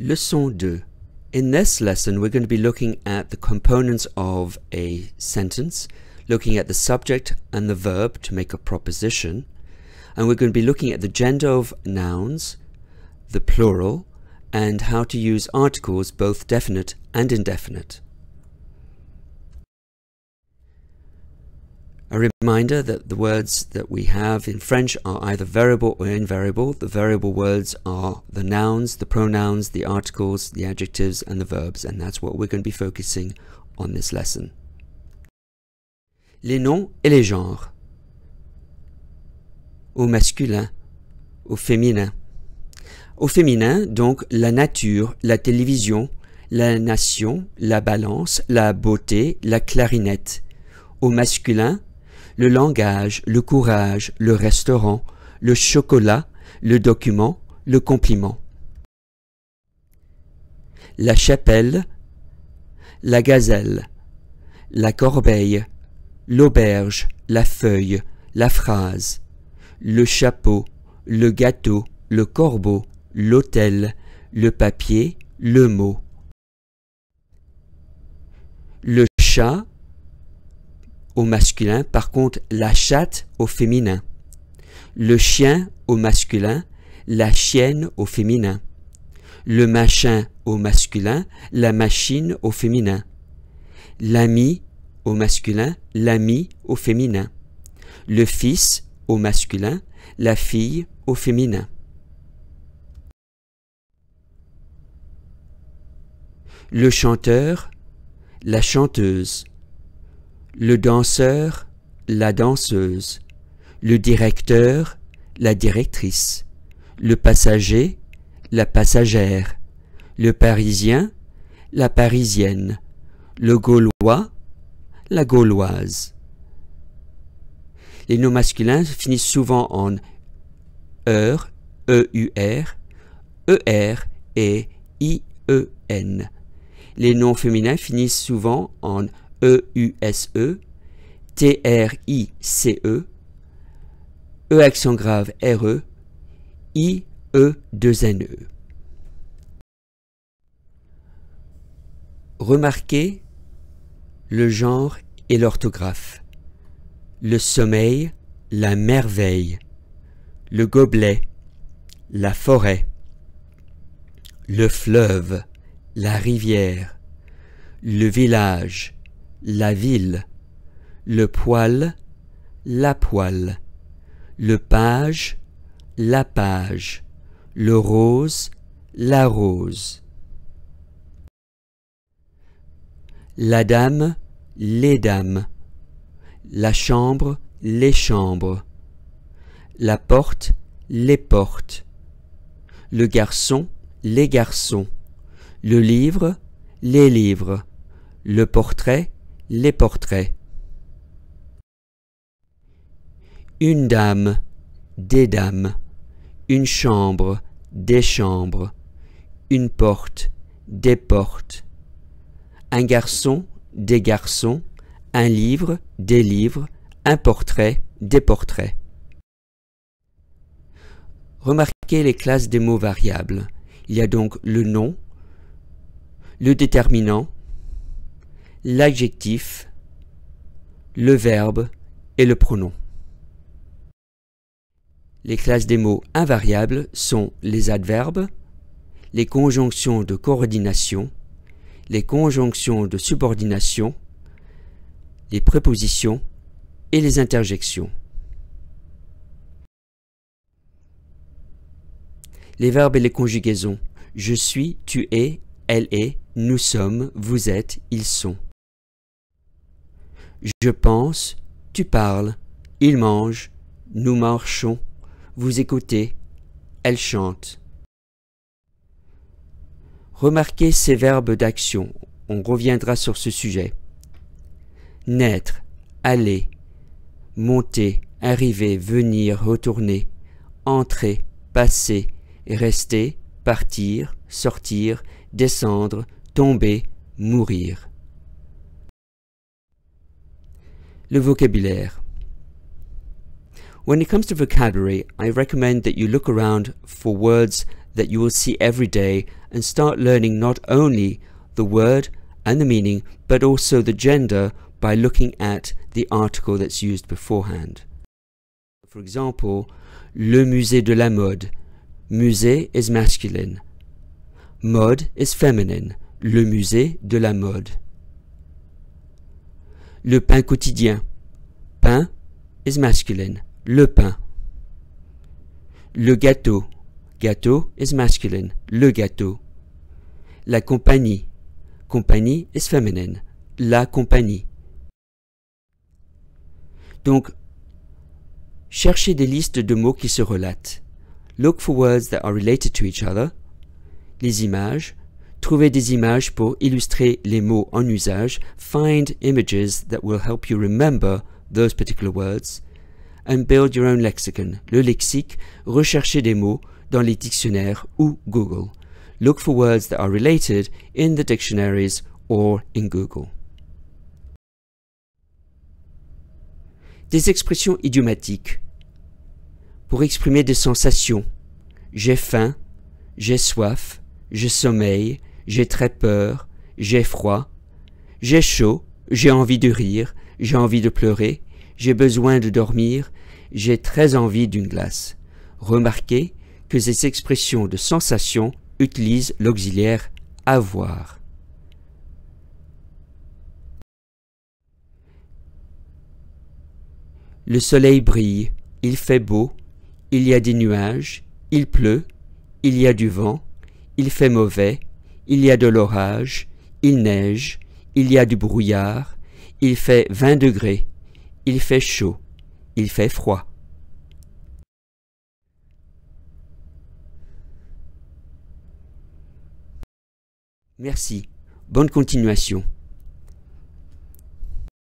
Leçon 2. In this lesson, we're going to be looking at the components of a sentence, looking at the subject and the verb to make a proposition, and we're going to be looking at the gender of nouns, the plural, and how to use articles, both definite and indefinite. A reminder that the words that we have in French are either variable or invariable. The variable words are the nouns, the pronouns, the articles, the adjectives, and the verbs, and that's what we're going to be focusing on this lesson. Les noms et les genres. Au masculin, au féminin. Au féminin, donc, la nature, la télévision, la nation, la balance, la beauté, la clarinette. Au masculin, le langage, le courage, le restaurant, le chocolat, le document, le compliment. La chapelle, la gazelle, la corbeille, l'auberge, la feuille, la phrase, le chapeau, le gâteau, le corbeau, l'hôtel, le papier, le mot. Le chat, au masculin, par contre la chatte au féminin. Le chien au masculin, la chienne au féminin. Le machin au masculin, la machine au féminin. L'ami au masculin, l'ami au féminin. Le fils au masculin, la fille au féminin. Le chanteur, la chanteuse. Le danseur, la danseuse, le directeur, la directrice, le passager, la passagère, le parisien, la parisienne, le gaulois, la gauloise. Les noms masculins finissent souvent en EUR, EUR, ER et IEN. Les noms féminins finissent souvent en EUSE, TRICE, E accent grave RE, IE2NE. Remarquez le genre et l'orthographe. Le sommeil, la merveille. Le gobelet, la forêt. Le fleuve, la rivière. Le village, la ville, le poil, la poêle, le page, la page, le rose, la rose. La dame, les dames, la chambre, les chambres, la porte, les portes, le garçon, les garçons, le livre, les livres, le portrait, les portraits. Une dame, des dames, une chambre, des chambres, une porte, des portes, un garçon, des garçons, un livre, des livres, un portrait, des portraits. Remarquez les classes des mots variables. Il y a donc le nom, le déterminant, l'adjectif, le verbe et le pronom. Les classes des mots invariables sont les adverbes, les conjonctions de coordination, les conjonctions de subordination, les prépositions et les interjections. Les verbes et les conjugaisons. Je suis, tu es, elle est, nous sommes, vous êtes, ils sont. Je pense, tu parles, il mange, nous marchons, vous écoutez, elle chante. Remarquez ces verbes d'action, on reviendra sur ce sujet. Naître, aller, monter, arriver, venir, retourner, entrer, passer, rester, partir, sortir, descendre, tomber, mourir. Le vocabulaire. When it comes to vocabulary, I recommend that you look around for words that you will see every day and start learning not only the word and the meaning, but also the gender by looking at the article that's used beforehand. For example, le musée de la mode. Musée is masculine. Mode is feminine. Le musée de la mode. Le pain quotidien. Pain is masculine. Le pain. Le gâteau. Gâteau is masculine. Le gâteau. La compagnie. Compagnie is feminine. La compagnie. Donc, cherchez des listes de mots qui se relatent. Look for words that are related to each other. Les images. Trouvez des images pour illustrer les mots en usage. Find images that will help you remember those particular words. And build your own lexicon. Le lexique, recherchez des mots dans les dictionnaires ou Google. Look for words that are related in the dictionaries or in Google. Des expressions idiomatiques. Pour exprimer des sensations. J'ai faim, j'ai soif, j'ai sommeil, j'ai très peur, j'ai froid, j'ai chaud, j'ai envie de rire, j'ai envie de pleurer, j'ai besoin de dormir, j'ai très envie d'une glace. Remarquez que ces expressions de sensation utilisent l'auxiliaire avoir. Le soleil brille, il fait beau, il y a des nuages, il pleut, il y a du vent, il fait mauvais, il y a de l'orage, il neige, il y a du brouillard, il fait 20 degrés, il fait chaud, il fait froid. Merci, bonne continuation.